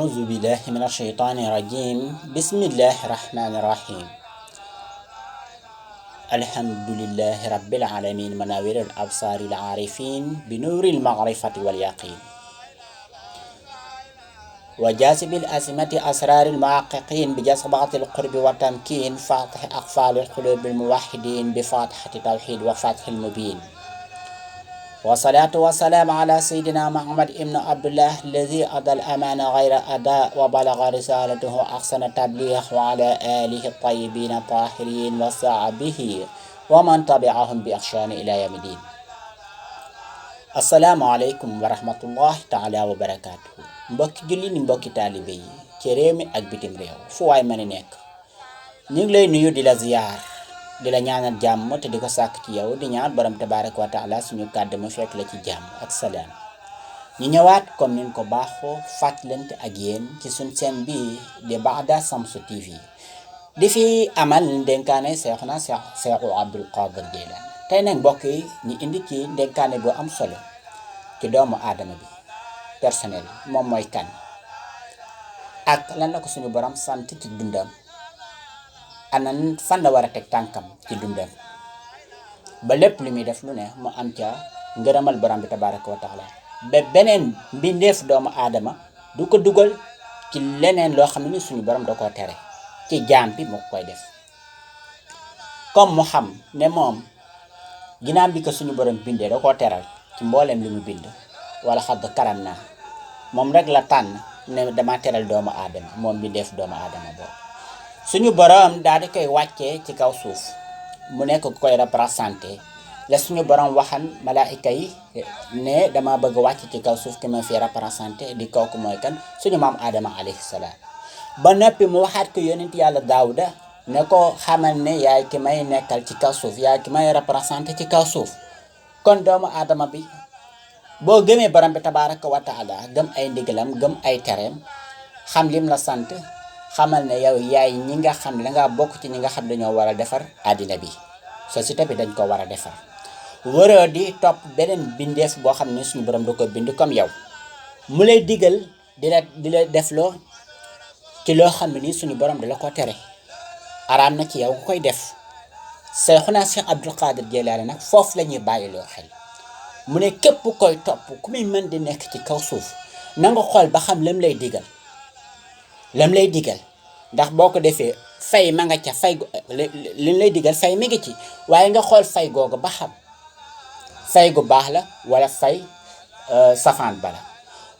أعوذ بالله من الشيطان الرجيم بسم الله الرحمن الرحيم الحمد لله رب العالمين مناور الأبصار العارفين بنور المعرفة واليقين وجاذب الأزمة أسرار المحققين بجذبات القرب والتمكين فاتح أقفال القلوب الموحدين بفاتحة التوحيد وفتح المبين والصلاة والسلام على سيدنا محمد ابن عبد الله الذي أدى الأمانة غير أداء وبلغ رسالته أحسن تبليغ وعلى آله الطيبين الطاهرين وصحبه ومن تبعهم بإحسان إلى يوم الدين. السلام عليكم ورحمة الله تعالى وبركاته. mbokki julli ni mbokki taalibe yi ci réew mi ak bitim réew fu waay mën a nekk ñu ngi lay nuyu di la ziyaar di la ñaanal jàmm te di ko sàkk ci yow di ñaan borom tabaraka wa taala suñu kàddu mu fekk la ci jàmm ak salaam. ñu ñëwaat comme niñ ko baaxoo fàttalante ak yéen ci suñ seen bi di Baada Shamsu TV di fi amal ndénkaane Seexuna Seexu Abdul Qadir Jeylaani. tey nag mbokk yi ñu indi ci ndénkaane bu am solo ci doomu aadama bi personnel moom mooy kan ak lan la ko suñu borom sant ci dundam anan fan la war a teg tànkam ci dundam ba lépp lu muy def lu ne mu am ca ngërëmal borom bi tabaraka wa taala ba beneen mbindeef doomu aadama du ko dugal ci leneen loo xam ne ni suñu borom da koo tere ci jaam bi mu koy def comme mu xam ne moom ginnaaw bi ko suñu borom bindee da koo teral ci mboolem li mu bind wala xadd karam naa moom rek la tànn ne dama teral doomu aadama moom mbindeef doomu aadama boobu suñu borom daal di koy wàccee ci kaw suuf mu nekk ku koy représenté la suñu borom waxan malaayika yi ne dama bëgg wàcc ci kaw suuf ki ma fi représenté di kooku mooy kan suñu maam aadama alayhi salaam. ba noppi mu waxaat ko yonent yàlla daawuda ne ko xamal ne yaay ki may nekkal ci kaw suuf yaay ki may représenté ci kaw suuf. kon doomu aadama bi boo gëmee borom bi tabaraka wa taala gëm ay ndigalam gëm ay tereem xam lim la sant xamal ne yow yaay ñi nga xam ne dangaa bokk ci ñi nga xam dañoo war a defar àddina bi société bi dañ ko war a defar waroo di topp beneen bindeef boo xam ne suñu borom da ko bind comme yow mu lay digal di la defloo ci loo xam ne ni suñu borom da la ko tere araam na ci yow nga koy def. Seexuna Seex Abdul Qadir Jeylaani nag foofu la ñuy bàyyiloo xel mu ne képp koy topp ku muy mën di nekk ci kaw suuf na nga xool ba xam lam lay digal ndax boo ko defee fay ma nga ca fay lim lay digal fay mi ngi ci waaye nga xool fay googu ba xam fay gu baax la wala fay safaan bala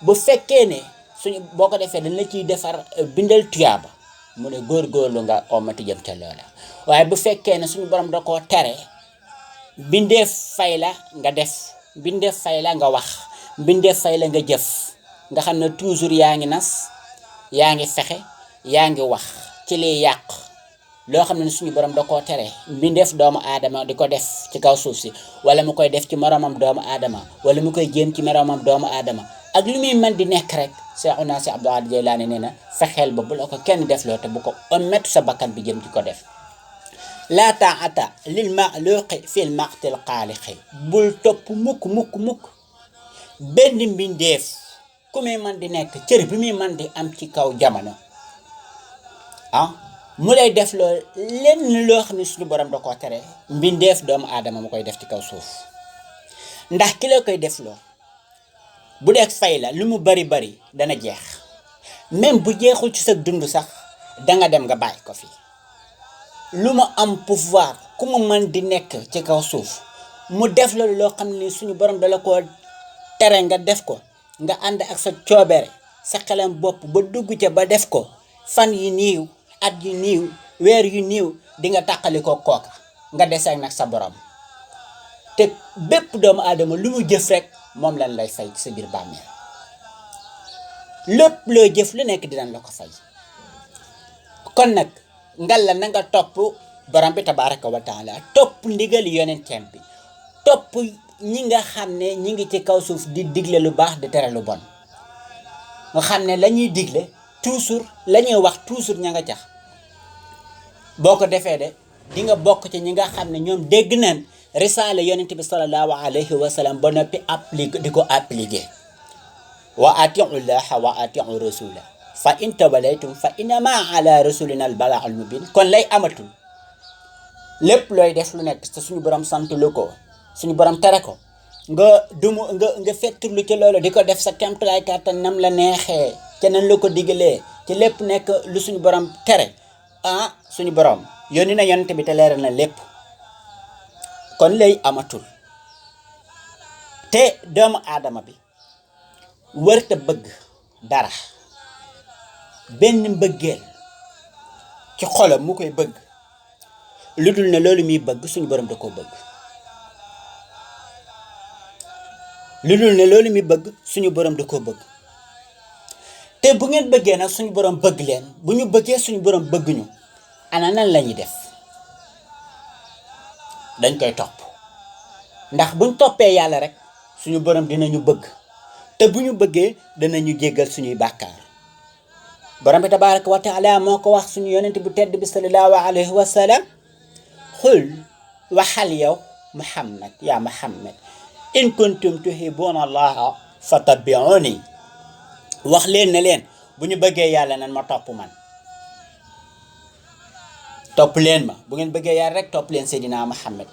bu fekkee ne suñu boo ko defee dañ la ciy defar bindal tuyaaba mu ne góorgóorlu nga omati jëm ca loola waaye bu fekkee ne suñu borom da koo tere bindeef fay la nga def bindeef fay la nga wax bindeef fay la nga jëf nga xam ne toujours yaa ngi nas yaa ngi fexe yaa ngi wax ci liy yàq loo xam ne suñu borom da koo tere mbindeef doomu aadama di ko def ci kaw suuf si wala mu koy def ci moromam doomu aadama wala mu koy jéem ci moromam doomu aadama ak lu muy mën di nekk rek Seexuna Seex Abdul Qadir Jeylaani nee na fexeel ba bu la ko kenn def loo te bu ko omet sa bakkan bi jëm ci ko def. laa taa'ata lil maxluuqi fil maqtil xaaliqi bul topp mukk benn mbindeef ku muy mën di nekk cër bi muy mën di am ci kaw jamono mu lay def loo lenn loo xam ne suñu borom da koo tere mbindeef doomu aadama mu koy def ci kaw suuf ndax ki la koy def loo bu dee fay la lu mu bari dana jeex même bu jeexul ci sa dund sax danga dem nga bàyyi ko fi lu mu am pouvoir ku mu mën di nekk ci kaw suuf mu def la loo xam ne suñu borom dala ko tere nga def ko nga ànd ak sa coobere sa xelam bopp ba dugg ca ba def ko fan yi niiw at yu niiw weer yu niiw di nga tàqali ko kooka nga desee nag sa borom te bépp doomu aadama lu mu jëf rek moom lan lay fay sa biir bàmmeel lépp loo jëf lu nekk dinañ la ko fay. kon nag ngal la na nga topp borom bi tabaraka wa taala topp ndigal yonenteem bi topp ñi nga xam ne ñi ngi ci kaw suuf di digle lu baax di tere lu bon nga xam ne la ñuy digle toujours la ñuy wax toujours ña nga cax boo ko defee de di nga bokk ci ñi nga xam ne ñoom dégg nañ risaala yonent bi sallallahu alayhi wa sallam ba noppi di ko appliquer wa atiu llaha wa atiu rasula fa in tawalaytum fa innama ala rasulina al balaaxul mubin. kon lay amatul lépp looy def lu nekk te suñu borom sant lu ko suñu borom tere ko nga nga fettirlu ci loolu di ko def sa kemtalaay kàttan nam la neexee ca nan la ko digalee ci lépp nekk lu suñu borom tere suñu borom yónni na yonent bi te leeral na lépp. kon lay amatul te doomu aadama bi wërta bëgg dara benn mbëggeel ci xolam mu koy bëgg lu dul ne loolu muy bëgg suñu borom da koo bëgg. lu dul ne loolu muy bëgg suñu borom da koo bëgg te bu ngeen bëggee nag suñu borom bëgg leen bu ñu bëggee suñu borom bëgg ñu ana nan la ñuy def dañ koy topp ndax buñ toppee yàlla rek suñu borom dinañu bëgg te bu ñu bëggee danañu jéggal suñuy bàkkaar. borom bi tabaraka wa taala moo ko wax suñu yonent bu tedd bi sallallahu alayhi wa sallam xul waxal yow muhammad yaa muhammad in kuntum tuhibbuuna allaha fattabi'uni wax leen ne leen bu ñu bëggee yàlla nan ma topp man topp leen ma bu ngeen bëggee yàlla rek topp leen Seydina Muhammad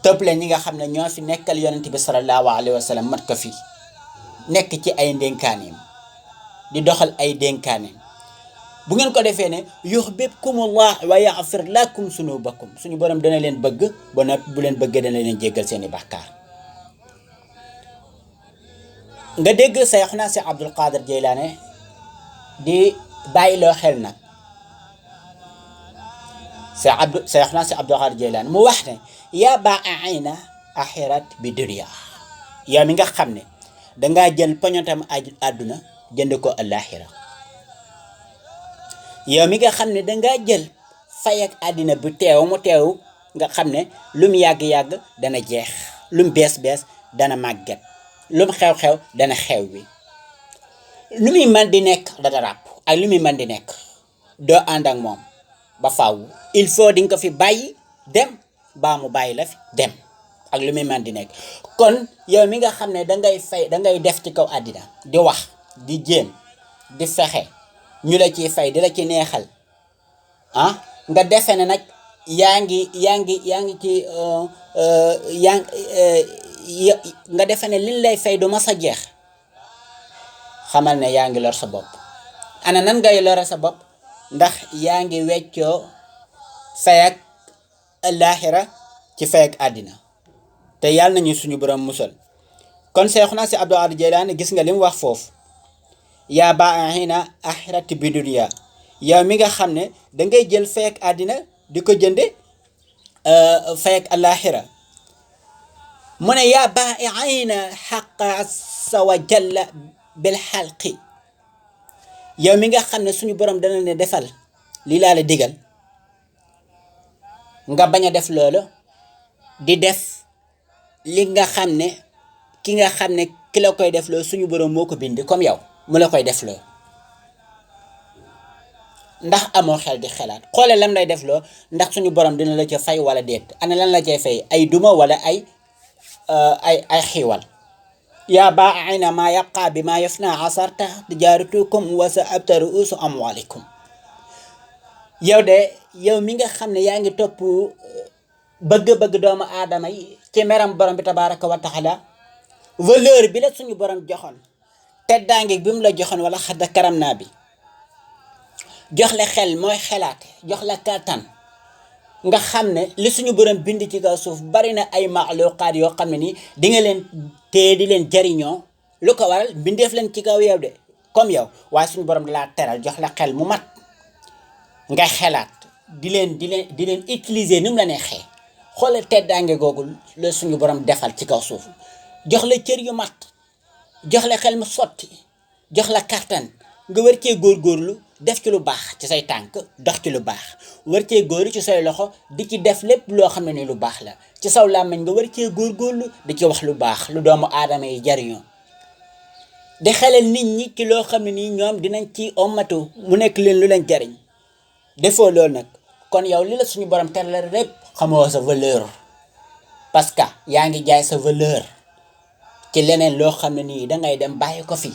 topp leen ñi nga xam ne ñoo fi nekkal yonent bi sallallahu alayhi wa sallam mat ko fi nekk ci ay ndénkaaneem di doxal ay dénkaaneem. bu ngeen ko defee ne yuhbibkumullah wa yaghfir lakum sunubakum suñu borom dana leen bëgg ba noppi bu leen bëggee dana leen jéggal seeni bàkkaar. nga dégg Sayxuna si Abdul Qadir Jeylaane di bàyyiloo xel nag Sayxuna si Abdul Qadir Jeylaane mu wax ne yaa baa'iina axirat bi dunya yow mi nga xam ne dangaa jël poñotam àdduna jënd ko àllaaxira yow mi nga xam ne dangaa jël fay ak àddina bu teew mu teew nga xam ne lum yàgg-yàgg dana jeex lum bees-bees dana màgget lum xew-xew dana xew bi lu muy man di nekk dana ràpp ak lu muy man di nekk doo ànd ak moom ba faaw il faut di nga ko fi bàyyi dem baa mu bàyyi la fi dem ak lu muy man di nekk. kon yow mi nga xam ne dangay def ci kaw àddina di wax di jéem di fexe ñu la ciy fay di la ci neexal nga defe ne nag yaa ngi ci nga defe ne liñ lay fay du mas a jeex xamal ne yaa ngi lor sa bopp. ana nan ngay lore sa bopp ndax yaa ngi weccoo fay ak àllaaxira ci fay ak àddina te yàlla nañu suñu borom musal. kon Seexuna si Abdul Qadir Jeylaani gis nga li mu wax foofu yaa baa'iina axirati bi dunya yow mi nga xam ne dangay jël fay ak àddina di ko jënde fay ak àllaaxira mu ne yaa baa'iina xaqa azza wa jalla bil xalqi yow mi nga xam ne suñu borom dana ne defal lii laa la digal nga bañ a def loolu di def li nga xam ne ki nga xam ne ki la koy def loolu suñu borom moo ko bind comme yow mu la koy def loolu ndax amoo xel di xelaat xoole lam lay def loolu ndax suñu borom dina la ca fay wala déet ana lan la cay fay ay duma wala ay xiiwal. yaa baa'iina maa yabqaa bi maa yafnaa asarta tijaaratukum wa sa'abta ru'uusu amwaalikum yow mi nga xam ne yaa ngi topp bëgg-bëgg doomu aadama yi ci meram borom bi tabaaraka wa taala valeur bi la suñu borom joxoon teddaange bi mu la joxoon wala xadda karam naa bi jox la xel mooy xelaate jox la kàttan nga xam ne li suñu borom bind ci kaw suuf bari na ay maxluqaat yoo xam ne nii di nga leen téye di leen jariñoo lu ko waral bindeef leen ci kaw yow de comme yow waaye suñu borom dalaa teral jox la xel mu mat nga xelaat di leen utiliser ni mu la neexee xoolal teddaange googu la suñu borom defal ci kaw suuf jox la cër yu mat jox la xel mu sotti jox la kàttan nga war cee góorgóorlu def ci lu baax ci say tànk dox ci lu baax war cee góor ci say loxo di ci def lépp loo xam ne ni lu baax la ci saw làmmiñ nga war cee góorgóorlu di ci wax lu baax lu doomu aadama yi jariñoo di xelal nit ñi ci loo xam ne nii ñoom dinañ ci ommatu mu nekk leen lu leen jariñ defoo loolu nag kon yow li la suñu borom teral rek xamoo sa valeur parce que yaa ngi jaay sa valeur ci leneen loo xam ne nii dangay dem bàyyi ko fi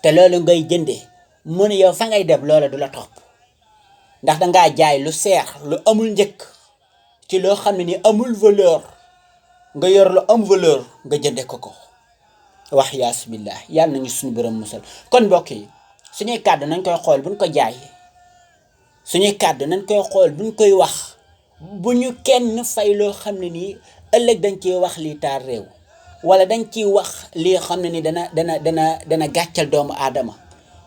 te loolu ngay jëndee mu ne yow fa ngay dem loola du la topp ndax dangaa jaay lu seex lu amul njëkk ci loo xam ne ni amul valeur nga yor lu am valeur nga jënde ko wax yaas billah yàlla nañu suñu borom musal kon mbokk yi suñuy kàddu nañ koy xool buñ ko jaay suñuy kàddu nañ koy xool buñ koy wax bu ñu kenn fay loo xam ne nii ëllëg dañ ciy wax lii taar réew wala dañ ciy wax lii xam ne ni dana gàccal doomu aadama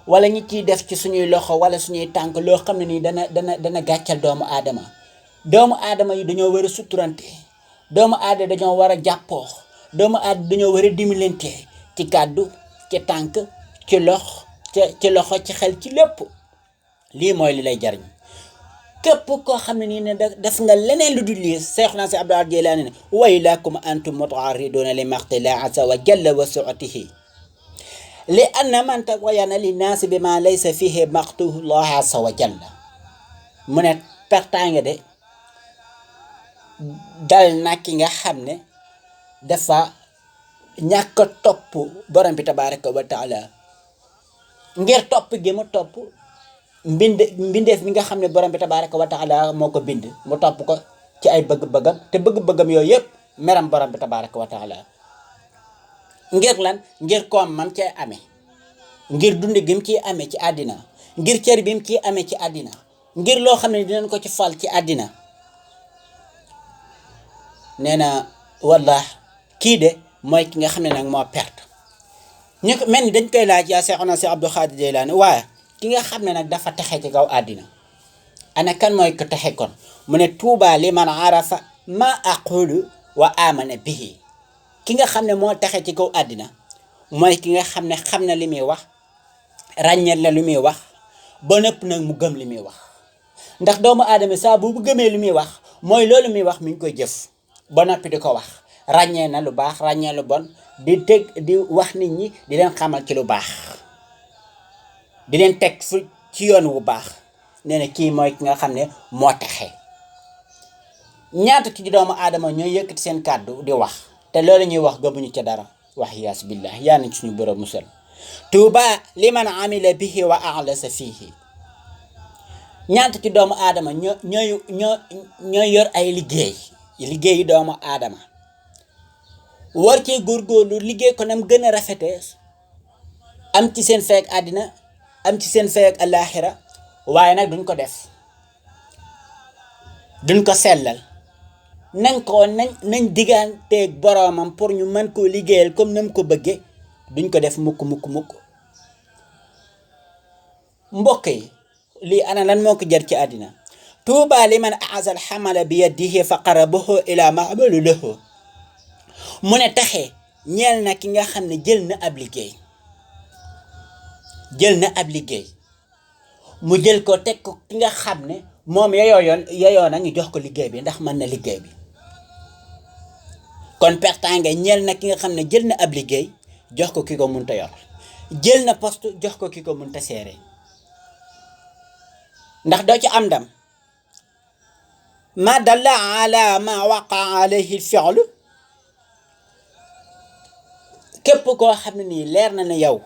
wala ñi ciy def ci suñuy loxo wala suñuy tànk loo xam ne nii dana gàccal doomu aadama yi dañoo war a suturante doomu aadama dañoo war a jàppoo doomu aadama dañoo war a dimbalante ci kàddu ci tànk ci loxo ci xel ci lépp lii mooy li lay jariñ képp koo xam ne nii ne def nga leneen lu dul lii Seexuna Si Abdul Jilaani ne waylakum antum muta'arriduna li maqtillah azza wa jalla wa su'atihi li anna man tawayyana li naasi bi ma laysa fihi maqtullah azza wa jalla mu ne pertaange de dal na ki nga xam ne dafa ñàkk a topp borom bi tabaraka wa taala ngir topp gi mu topp mbindeef mi nga xam ne borom bi tabaraka wa taala moo ko bind mu topp ko ci ay bëgg-bëggam te bëgg-bëggam yooyu yëpp meram borom bi tabaraka wa taala ngir lan ngir koom mam cee amee ngir dund gi mu ciy amee ci àddina ngir cër bi mu ciy amee ci àddina ngir loo xam ne dinañ ko ci fal ci àddina nee na wallah kii de mooy ki nga xam ne nag moo perte ñu ko mel ni dañ koy laaj yaa Seexuna Si Abdul Xaadir Jeylaani waaye ki nga xam ne nag dafa texe ci kaw àddina ana kan mooy ko texe kon mu ne tuuba liman arafa ma aqulu wa amana bihi ki nga xam ne moo texe ci kaw àddina mooy ki nga xam ne xam na li muy wax ràññeet la li muy wax ba nëpp nag mu gëm li muy wax ndax doomu aadama saa bu gëmee li muy wax mooy loolu muy wax mi ngi koy jëf ba noppi di ko wax ràññee na lu baax ràññee lu bon di wax nit ñi di leen xamal ci lu baax di leen teg fu ci yoon wu baax nee na kii mooy ki nga xam ne moo texe ñaata ci doomu aadama ñooy yëkkati seen kàddu di wax te loolu ñuy wax gëmuñu ca dara wax yaas billah yaa nañ suñu borom musal tuuba liman amila bihi wa a'lasa fihi ñaata ci doomu aadama ñooy yor ay liggéeyi doomu aadama war cee góorgóorlu liggéey ko nam gën a rafetee am ci seen feek àddina am ci seen feek alaaxira waaye nag duñ ko def duñ ko sellal nañ digganteeg boroomam pour ñu mën koo liggéeyal comme nam ko bëggee duñ ko def mukk mbokk yi lii ana lan moo ko jar ci àddina tuuba liman aazal xamala bi yadihi fa qarabahu ila mahmalu lahu mu ne taxe ñeel na ki nga xam ne jël na ab liggéey mu jël ko teg ko ki nga xam ne moom yeyoo na ñu jox ko liggéey bi ndax mën na liggéey bi kon pertange ñeel na ki nga xam ne jël na ab liggéey jox ko ki ko mënta yor jël na poste jox ko ki ko mënta seere ndax doo ci am ndam ma dalla ala ma waqa alayhi fi'lu képp koo xam ne nii leer na ne yow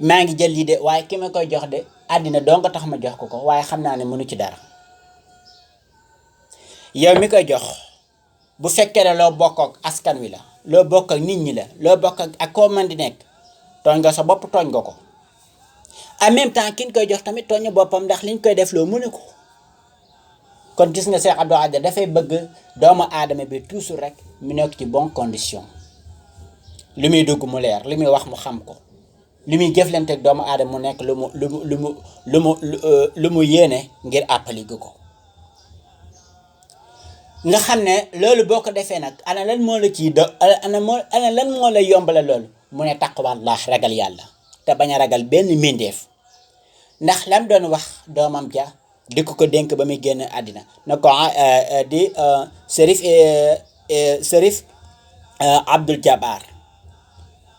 maa ngi jël lii de waaye ki ma koy jox de àddina doo nga tax ma jox ko waaye xam naa ne mënu ci dara yow mi koy jox bu fekkee ne loo bokk ak askan wi la loo bokk ak nit ñi la loo bokk ak koo man di nekk tooñ nga sa bopp tooñ nga ko en même temps ki ñu koy jox tamit tooñ boppam ndax liñ koy def loo mënu ko kon gis nga Cheikh Abdou Adja dafay bëgg doomu aadama bi toujours rek mu nekk ci bonne condition li muy dugg mu leer li muy wax mu xam ko li muy jëflanteeg doomu aadama mu nekk lu mu yéene ngir appliquer ko nga xam ne loolu boo ko defee nag ana lan moo la ciy ana lan moo la yombala loolu mu ne taqwallah ragal yàlla te bañ a ragal benn mbindeef ndax lam doon wax doomam ja di ko dénk ba muy génn àddina na ko di Sërif Abdul Jabbar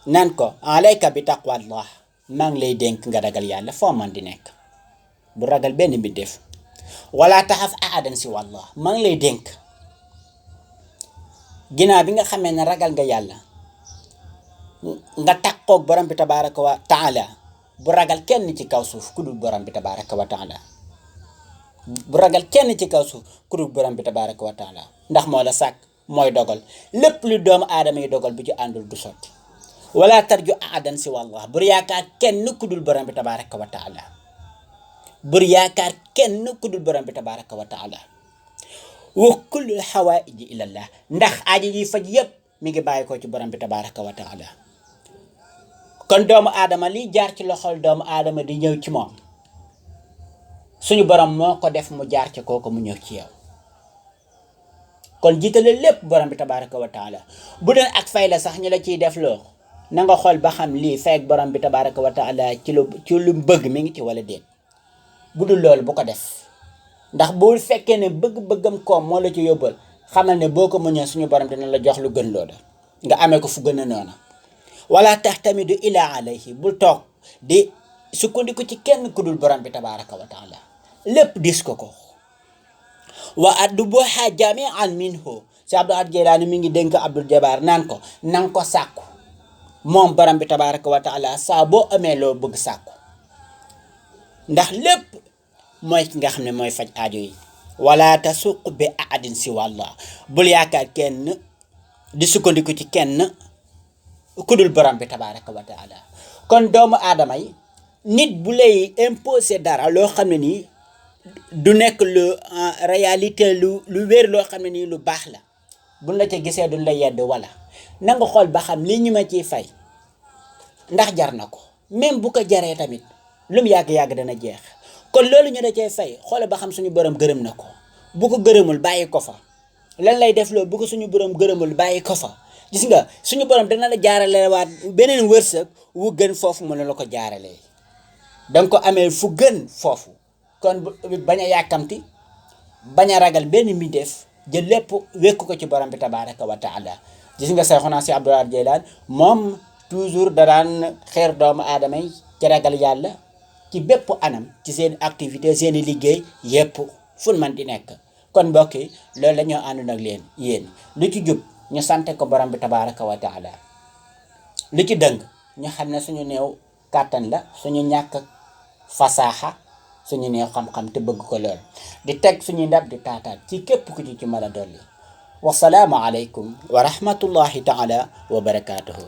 nan ko alayka bi taqwallah maa ngi lay dénk nga ragal yàlla foo man di nekk bu ragal benn mbindeef wala taxaf ahadan si wallah maa ngi lay dénk ginnaaw bi nga xamee ne ragal nga yàlla nga takkoog borom bi tabaraka wa taala bu ragal kenn ci kaw suuf ku dul borom bi tabaraka wa taala bu ragal kenn ci kaw suuf ku dul borom bi tabaraka wa taala ndax moo la sàkk mooy dogal lépp lu doomu aadama yi dogal bu ci àndul du sotti wala tarju ahadan si wallah bur yaakaar kenn ku dul borom bi tabaraka wa taala bur yaakaar kenn ku dul borom bi tabaraka wa taala wa kullu xawaaiji ilallah ndax aaji yi faj yépp mi ngi bàyyi ko ci borom bi tabaraka wa taala kon doomu aadama li jaar ci loxol doomu aadama di ñëw ci moom suñu borom moo ko def mu jaar ci kooku mu ñëw ci yow kon jiitale lépp borom bi tabaraka wa taala bu doon ak fay la sax ñu la ciy def loo na nga xool ba xam lii fekk borom bi tabaraka wa taala ci lu bëgg mi ngi ci wala déet bu dul loolu bu ko def ndax bu fekkee ne bëgg-bëggam koom moo la ci yóbbal xamal ne boo ko muñee suñu borom dina la jox lu gën loola nga amee ko fu gën a noona wala taxtamidu ila alayhi bul toog di sukkandiku ci kenn ku dul borom bi tabaraka wa taala lépp dis ko wa addubuha jami'an minhu si Abdul Ahad Jeylaani mi ngi dénk Abdul Jabbar naan ko nang ko sàkku moom borom bi tabaraka wa taala saa boo amee loo bëgg sàkku ndax lépp mooy ki nga xam ne mooy faj aajo yi wala tasuq bi ahadin si wallah bul yaakaar kenn di sukkandiku ci kenn ku dul borom bi tabaraka wa taala kon doomu aadama yi nit bu lay imposer dara loo xam ne nii du nekk lu réalité lu wér loo xam ne nii lu baax la buñ la ca gisee duñ la yedd wala na nga xool ba xam li ñu ma ciy fay ndax jar na ko même bu ko jaree tamit lu mu yàgg-yàgg dana jeex kon loolu ñu da cee fay xoole ba xam suñu borom gërëm na ko bu ko gërëmul bàyyi ko fa lan lay def loolu bu ko suñu borom gërëmul bàyyi ko fa gis nga suñu borom dana la jaarale waat beneen wërsëg wu gën foofu mu ne la ko jaaralee danga ko amee fu gën foofu kon bañ a yàkkamti bañ a ragal benn mbindeef jël lépp wékk ko ci borom bi tabaraka wa taala gis nga Seexuna si Abdul Ahad Jeylaani moom toujours da daan xeer doomu aadama yi ci ragal yàlla ci bépp anam ci seen activité seen liggéey yépp fun man di nekk kon mbokk yi loolu la ñoo àndoon ak leen yéen lu ci jub ñu sante ko borom bi tabaraka wa taala lu ci dëng ñu xam ne suñu néew kàttan la suñu ñàkk fasaaxa suñu néew xam-xam te bëgg ko lool di teg suñu ndab di taataat ci képp ku ci mën a dolli wasalaamu aleykum wa rahmatullahi taala wa barakaatuhu